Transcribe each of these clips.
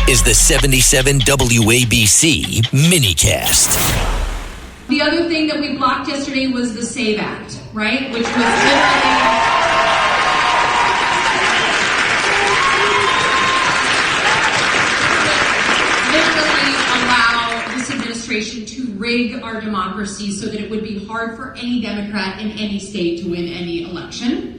is the 77 WABC minicast. The other thing that we blocked yesterday was the SAVE Act, right? Which was literally allow this administration to rig our democracy so that it would be hard for any Democrat in any state to win any election.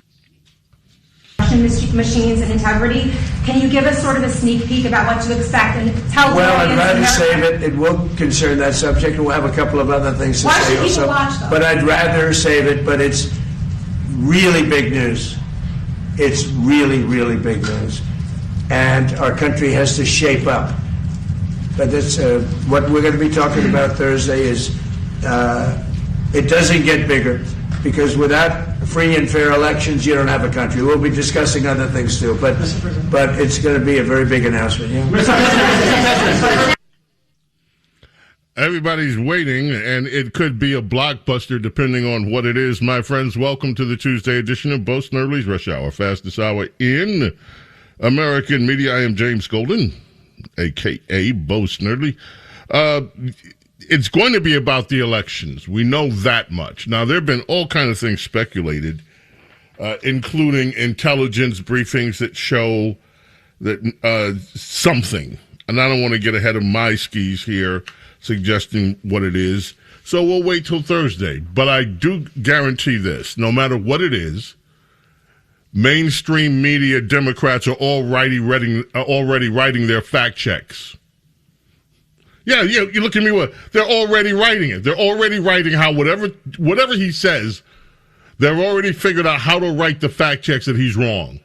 Machines and integrity. Can you give us sort of a sneak peek about what to expect and tell? Well, I'd rather save it. It will concern that subject, and we'll have a couple of other things to say also. But I'd rather save it. But it's really big news. It's really, really big news, and our country has to shape up. But that's what we're going to be talking about Thursday. Is it doesn't get bigger, because without free and fair elections, you don't have a country. We'll be discussing other things too, but it's going to be a very big announcement. Yeah? Everybody's waiting, and it could be a blockbuster depending on what it is. My friends, welcome to the Tuesday edition of Bo Snerdley's Rush Hour, fastest hour in American media. I am James Golden, a.k.a. Bo Snerdley. It's going to be about the elections. We know that much. Now, there have been all kinds of things speculated, including intelligence briefings that show that something, and I don't want to get ahead of my skis here suggesting what it is, so we'll wait till Thursday. But I do guarantee this, no matter what it is, mainstream media Democrats are already writing their fact checks. Yeah, you look at me, they're already writing it. They're already writing how whatever he says, they've already figured out how to write the fact checks that he's wrong.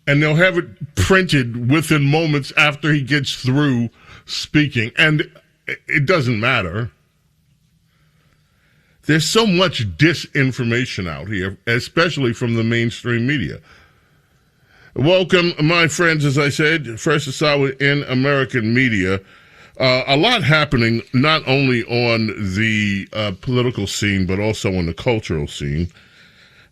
And they'll have it printed within moments after he gets through speaking. And it doesn't matter. There's so much disinformation out here, especially from the mainstream media. Welcome, my friends, as I said, freshest hour in American media. A lot happening not only on the political scene, but also on the cultural scene.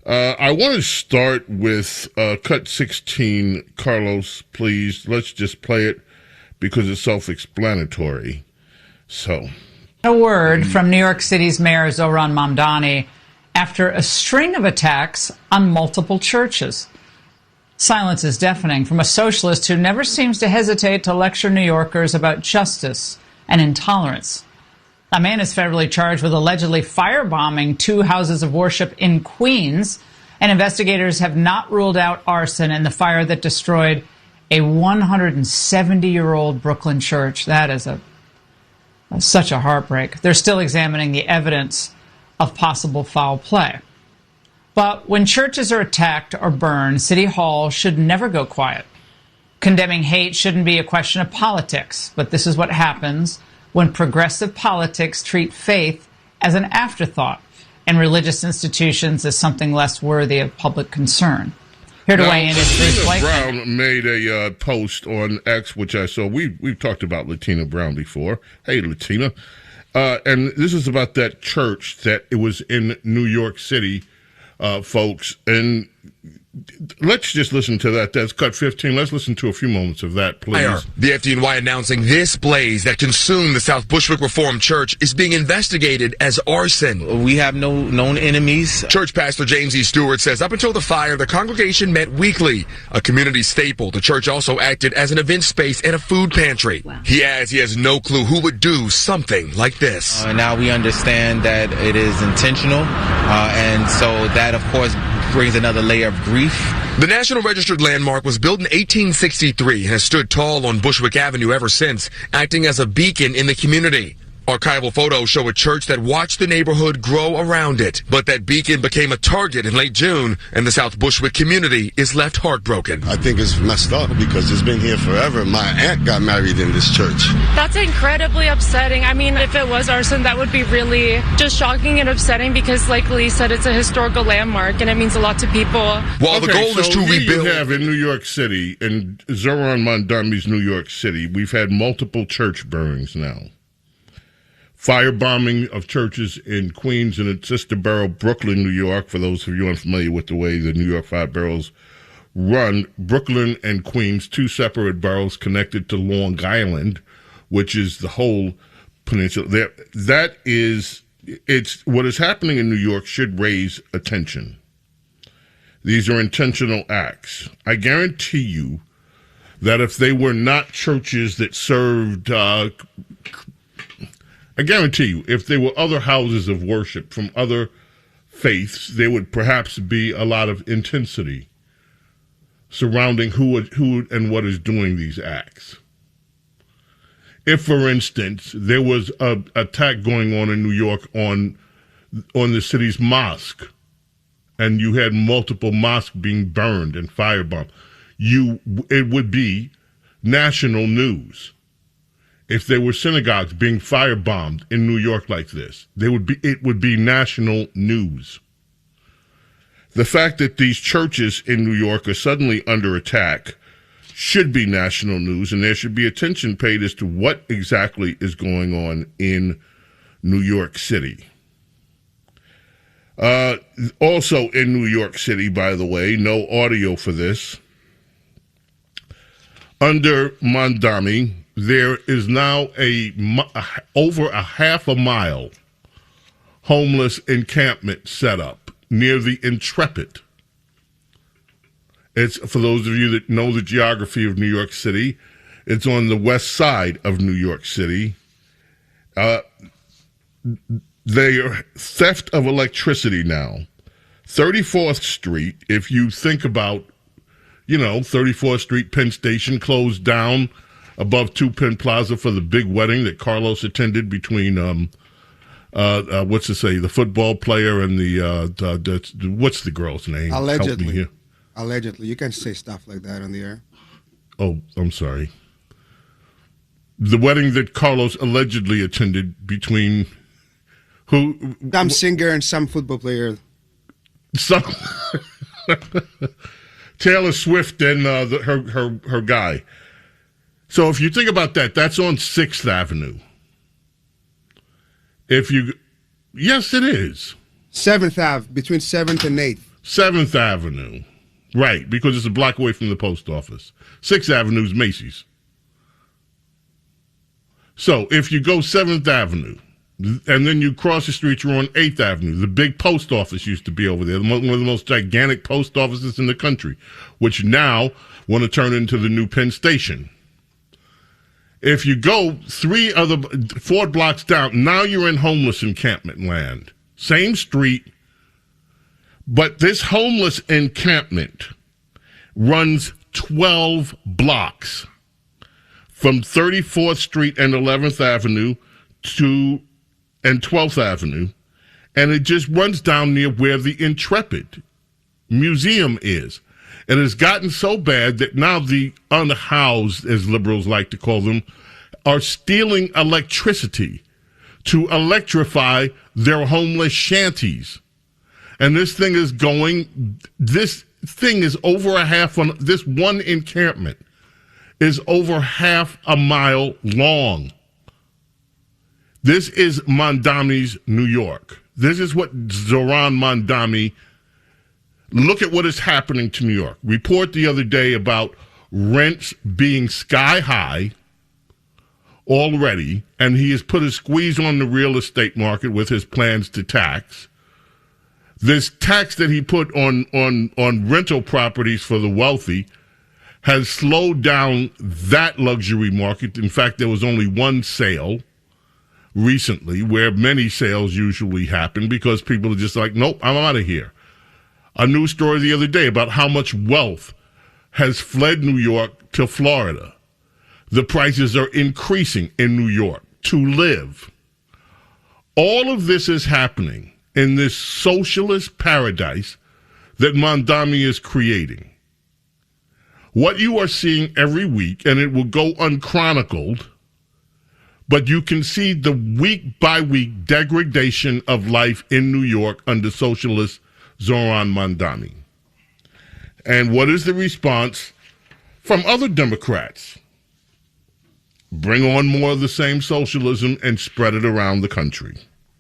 I want to start with cut 16. Carlos, please. Let's just play it because it's self-explanatory. So, a word from New York City's Mayor Zohran Mamdani after a string of attacks on multiple churches. Silence is deafening from a socialist who never seems to hesitate to lecture New Yorkers about justice and intolerance. A man is federally charged with allegedly firebombing 2 houses of worship in Queens, and investigators have not ruled out arson in the fire that destroyed a 170-year-old Brooklyn church. That is such a heartbreak. They're still examining the evidence of possible foul play. But when churches are attacked or burned, City Hall should never go quiet. Condemning hate shouldn't be a question of politics, but this is what happens when progressive politics treat faith as an afterthought and religious institutions as something less worthy of public concern. Here to weigh in is Bruce Blake. Brown made a post on X, which I saw. We've talked about Latina Brown before. Hey, Latina. And this is about that church that it was in New York City. Folks, and let's just listen to that. That's cut 15. Let's listen to a few moments of that, please. The FDNY announcing this blaze that consumed the South Bushwick Reformed Church is being investigated as arson. We have no known enemies. Church pastor James E. Stewart says up until the fire, the congregation met weekly, a community staple. The church also acted as an event space and a food pantry. Wow. He adds he has no clue who would do something like this. Now we understand that it is intentional, and so that, of course, brings another layer of grief. The National Registered Landmark was built in 1863 and has stood tall on Bushwick Avenue ever since, acting as a beacon in the community. Archival photos show a church that watched the neighborhood grow around it. But that beacon became a target in late June, and the South Bushwick community is left heartbroken. I think it's messed up because it's been here forever. My aunt got married in this church. That's incredibly upsetting. I mean, if it was arson, that would be really just shocking and upsetting because, like Lee said, it's a historical landmark, and it means a lot to people. While the goal is to rebuild. You have in New York City, in Zohran Mamdani's New York City, we've had multiple church burnings now. Firebombing of churches in Queens and its sister borough, Brooklyn, New York, for those of you unfamiliar with the way the New York five boroughs run Brooklyn and Queens, two separate boroughs connected to Long Island, which is the whole peninsula. That is, it's what is happening in New York should raise attention. These are intentional acts. I guarantee you that if they were not churches that served, I guarantee you, if there were other houses of worship from other faiths, there would perhaps be a lot of intensity surrounding who and what is doing these acts. If, for instance, there was an attack going on in New York on the city's mosque, and you had multiple mosques being burned and firebombed, it would be national news. If there were synagogues being firebombed in New York like this, it would be national news. The fact that these churches in New York are suddenly under attack should be national news, and there should be attention paid as to what exactly is going on in New York City. Also in New York City, by the way, no audio for this. Under Mamdani, there is now over a half a mile homeless encampment set up near the Intrepid. It's, for those of you that know the geography of New York City, it's on the west side of New York City. They are theft of electricity now. 34th Street, if you think about, 34th Street, Penn Station closed down above Two Penn Plaza for the big wedding that Carlos attended between, the football player and what's the girl's name? Allegedly. Help me here. Allegedly. You can't say stuff like that on the air. Oh, I'm sorry. The wedding that Carlos allegedly attended between who? Some singer and some football player. Some Taylor Swift and her guy. So if you think about that, that's on 6th Avenue. Yes, it is. 7th Ave, between 7th and 8th. 7th Avenue. Right, because it's a block away from the post office. 6th Avenue is Macy's. So if you go 7th Avenue, and then you cross the street, you're on 8th Avenue. The big post office used to be over there, one of the most gigantic post offices in the country, which now want to turn into the new Penn Station. If you go 4 blocks down, now you're in homeless encampment land. Same street, but this homeless encampment runs 12 blocks from 34th Street and 11th Avenue and 12th Avenue, and it just runs down near where the Intrepid Museum is. It has gotten so bad that now the unhoused, as liberals like to call them, are stealing electricity to electrify their homeless shanties. And this thing is over this one encampment is over half a mile long. This is Mamdani's New York. This is what Zohran Mamdani. Look at what is happening to New York. Report the other day about rents being sky high already, and he has put a squeeze on the real estate market with his plans to tax. This tax that he put on rental properties for the wealthy has slowed down that luxury market. In fact, there was only one sale recently, where many sales usually happen because people are just like, nope, I'm out of here. A news story the other day about how much wealth has fled New York to Florida. The prices are increasing in New York to live. All of this is happening in this socialist paradise that Mamdani is creating. What you are seeing every week, and it will go unchronicled, but you can see the week-by-week degradation of life in New York under socialist Zohran Mamdani. And what is the response from other Democrats? Bring on more of the same socialism and spread it around the country.